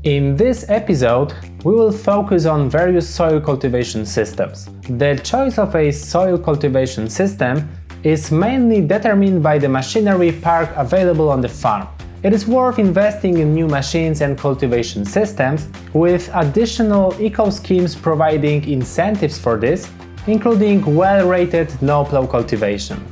In this episode, we will focus on various soil cultivation systems. The choice of a soil cultivation system is mainly determined by the machinery park available on the farm. It is worth investing in new machines and cultivation systems, with additional eco-schemes providing incentives for this, including well-rated no-plough cultivation.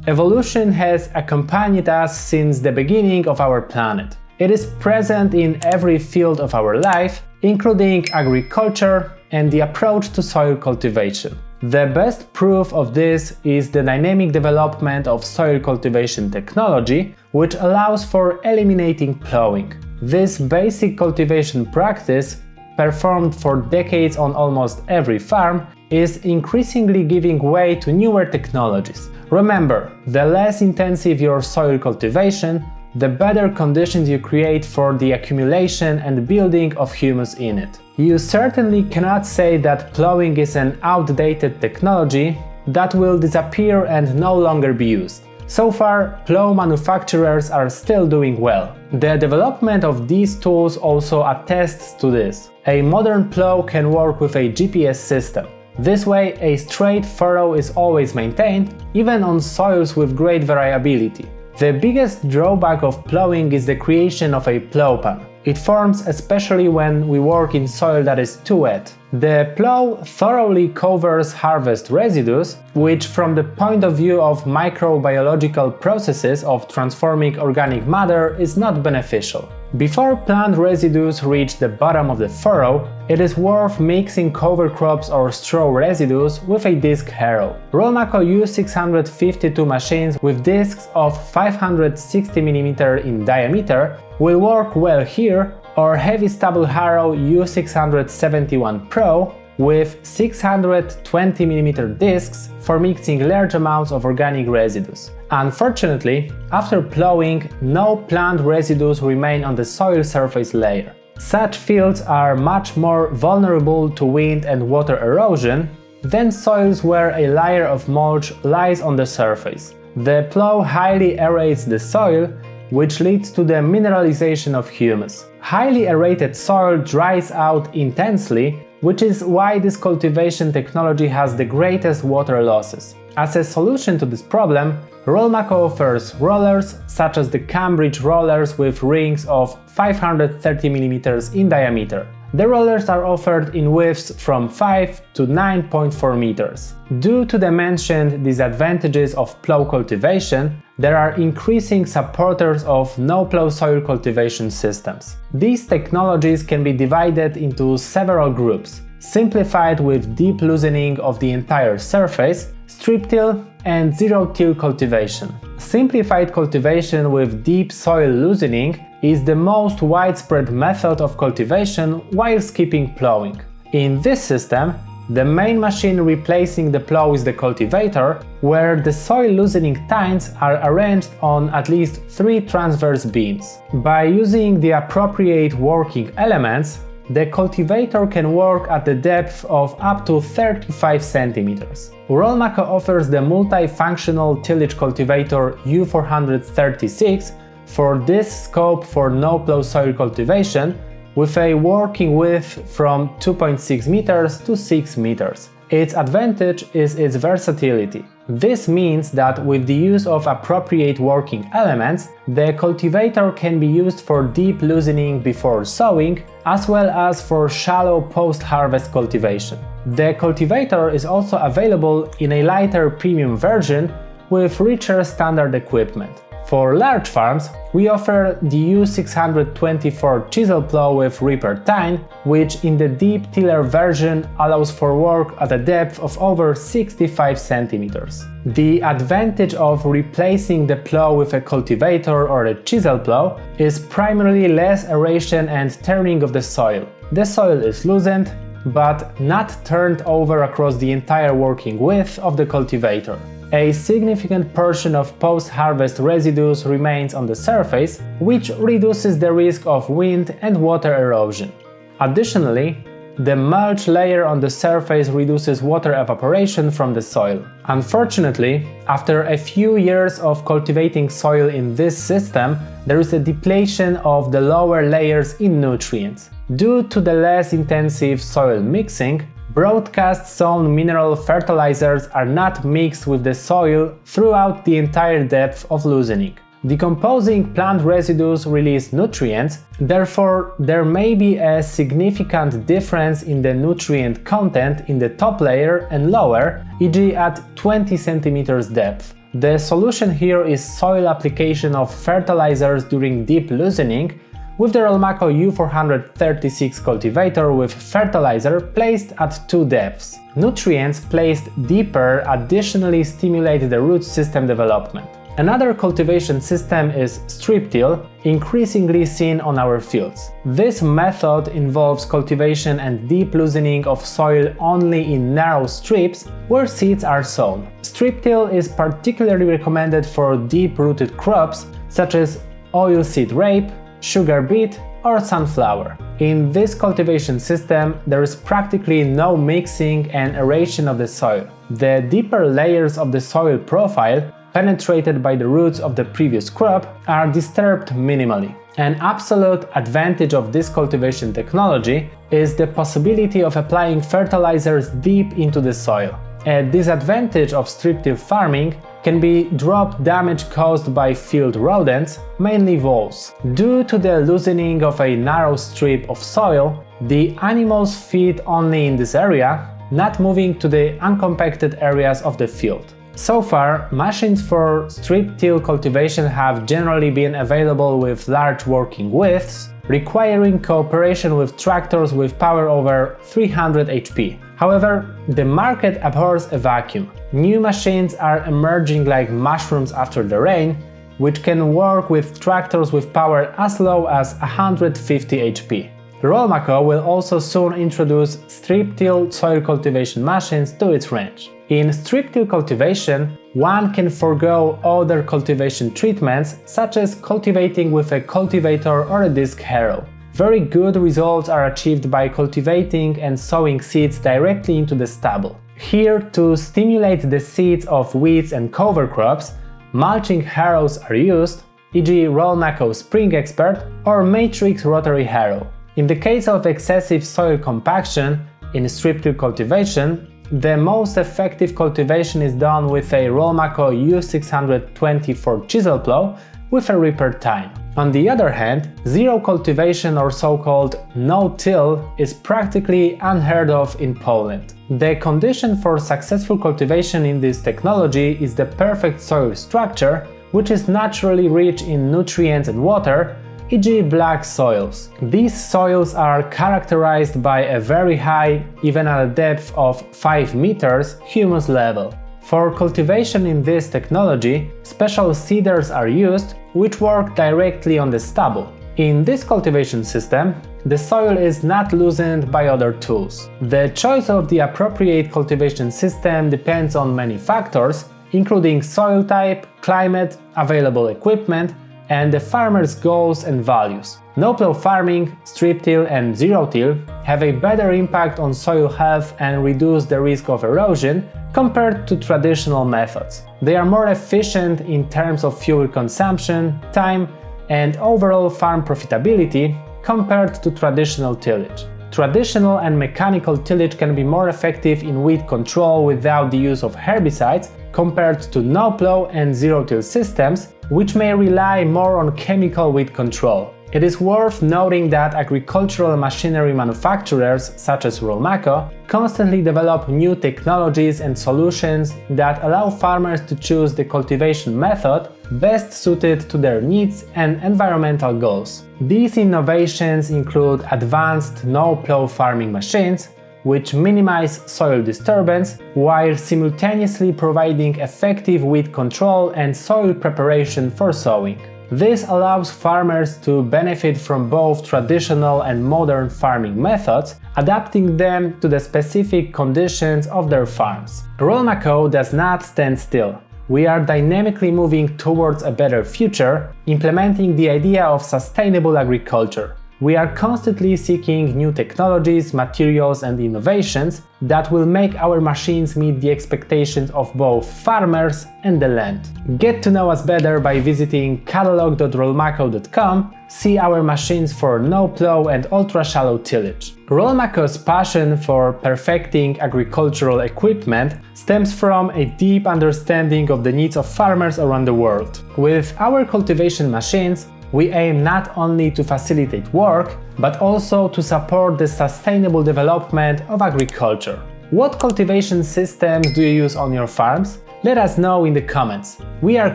Evolution has accompanied us since the beginning of our planet. It is present in every field of our life, including agriculture and the approach to soil cultivation. The best proof of this is the dynamic development of soil cultivation technology, which allows for eliminating ploughing. This basic cultivation practice, performed for decades on almost every farm, is increasingly giving way to newer technologies. Remember, the less intensive your soil cultivation, the better conditions you create for the accumulation and building of humus in it. You certainly cannot say that ploughing is an outdated technology that will disappear and no longer be used. So far, plough manufacturers are still doing well. The development of these tools also attests to this. A modern plough can work with a GPS system. This way, a straight furrow is always maintained, even on soils with great variability. The biggest drawback of ploughing is the creation of a plough pan. It forms especially when we work in soil that is too wet. The plough thoroughly covers harvest residues, which from the point of view of microbiological processes of transforming organic matter is not beneficial. Before plant residues reach the bottom of the furrow, it is worth mixing cover crops or straw residues with a disc harrow. Rolmako U652 machines with discs of 560 mm in diameter will work well here, or heavy stubble harrow U671 Pro with 620 mm discs for mixing large amounts of organic residues. Unfortunately, after ploughing, no plant residues remain on the soil surface layer. Such fields are much more vulnerable to wind and water erosion than soils where a layer of mulch lies on the surface. The plough highly aerates the soil, which leads to the mineralization of humus. Highly aerated soil dries out intensely, which is why this cultivation technology has the greatest water losses. As a solution to this problem, Rolmako offers rollers such as the Cambridge rollers with rings of 530 mm in diameter. The rollers are offered in widths from 5 to 9.4 meters. Due to the mentioned disadvantages of plough cultivation, there are increasing supporters of no-plough soil cultivation systems. These technologies can be divided into several groups: simplified with deep loosening of the entire surface, strip-till, and zero-till cultivation. Simplified cultivation with deep soil loosening is the most widespread method of cultivation while skipping ploughing. In this system, the main machine replacing the plough is the cultivator, where the soil loosening tines are arranged on at least 3 transverse beams. By using the appropriate working elements, the cultivator can work at the depth of up to 35 cm. Rolmako offers the multifunctional tillage cultivator U436 for this scope for no-plough soil cultivation, with a working width from 2.6 meters to 6 meters. Its advantage is its versatility. This means that with the use of appropriate working elements, the cultivator can be used for deep loosening before sowing, as well as for shallow post-harvest cultivation. The cultivator is also available in a lighter premium version with richer standard equipment. For large farms, we offer the U624 chisel plough with reaper tine, which in the deep tiller version allows for work at a depth of over 65 cm. The advantage of replacing the plough with a cultivator or a chisel plough is primarily less aeration and turning of the soil. The soil is loosened, but not turned over across the entire working width of the cultivator. A significant portion of post-harvest residues remains on the surface, which reduces the risk of wind and water erosion. Additionally, the mulch layer on the surface reduces water evaporation from the soil. Unfortunately, after a few years of cultivating soil in this system, there is a depletion of the lower layers in nutrients. Due to the less intensive soil mixing, broadcast sown mineral fertilizers are not mixed with the soil throughout the entire depth of loosening. Decomposing plant residues release nutrients, therefore there may be a significant difference in the nutrient content in the top layer and lower, e.g. at 20 cm depth. The solution here is soil application of fertilizers during deep loosening, with the Rolmako U436 cultivator with fertilizer placed at 2 depths. Nutrients placed deeper additionally stimulate the root system development. Another cultivation system is strip till, increasingly seen on our fields. This method involves cultivation and deep loosening of soil only in narrow strips where seeds are sown. Strip till is particularly recommended for deep-rooted crops such as oilseed rape, sugar beet, or sunflower. In this cultivation system, there is practically no mixing and aeration of the soil. The deeper layers of the soil profile, penetrated by the roots of the previous crop, are disturbed minimally. An absolute advantage of this cultivation technology is the possibility of applying fertilizers deep into the soil. A disadvantage of strip-till farming can be drop damage caused by field rodents, mainly voles. Due to the loosening of a narrow strip of soil, the animals feed only in this area, not moving to the uncompacted areas of the field. So far, machines for strip-till cultivation have generally been available with large working widths, requiring cooperation with tractors with power over 300 HP. However, the market abhors a vacuum. New machines are emerging like mushrooms after the rain, which can work with tractors with power as low as 150 HP. Rolmako will also soon introduce strip-till soil cultivation machines to its range. In strip-till cultivation, one can forego other cultivation treatments, such as cultivating with a cultivator or a disc harrow. Very good results are achieved by cultivating and sowing seeds directly into the stubble. Here, to stimulate the seeds of weeds and cover crops, mulching harrows are used, e.g. Rolmako Spring Expert or Matrix Rotary Harrow. In the case of excessive soil compaction in strip-till cultivation, the most effective cultivation is done with a Rolmako U624 chisel plough with a repair time. On the other hand, zero cultivation or so-called no-till is practically unheard of in Poland. The condition for successful cultivation in this technology is the perfect soil structure, which is naturally rich in nutrients and water, e.g. black soils. These soils are characterized by a very high, even at a depth of 5 meters, humus level. For cultivation in this technology, special seeders are used, which work directly on the stubble. In this cultivation system, the soil is not loosened by other tools. The choice of the appropriate cultivation system depends on many factors, including soil type, climate, available equipment, and the farmer's goals and values. No-plough farming, strip-till and zero-till have a better impact on soil health and reduce the risk of erosion compared to traditional methods. They are more efficient in terms of fuel consumption, time, and overall farm profitability compared to traditional tillage. Traditional and mechanical tillage can be more effective in weed control without the use of herbicides compared to no-plough and zero-till systems, which may rely more on chemical weed control. It is worth noting that agricultural machinery manufacturers such as Rolmako constantly develop new technologies and solutions that allow farmers to choose the cultivation method best suited to their needs and environmental goals. These innovations include advanced no-plough farming machines, which minimize soil disturbance while simultaneously providing effective weed control and soil preparation for sowing. This allows farmers to benefit from both traditional and modern farming methods, adapting them to the specific conditions of their farms. Rolmako does not stand still. We are dynamically moving towards a better future, implementing the idea of sustainable agriculture. We are constantly seeking new technologies, materials and innovations that will make our machines meet the expectations of both farmers and the land. Get to know us better by visiting catalog.rolmako.com. See our machines for no-plow and ultra-shallow tillage. Rolmako's passion for perfecting agricultural equipment stems from a deep understanding of the needs of farmers around the world. With our cultivation machines, we aim not only to facilitate work, but also to support the sustainable development of agriculture. What cultivation systems do you use on your farms? Let us know in the comments. We are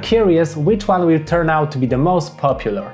curious which one will turn out to be the most popular.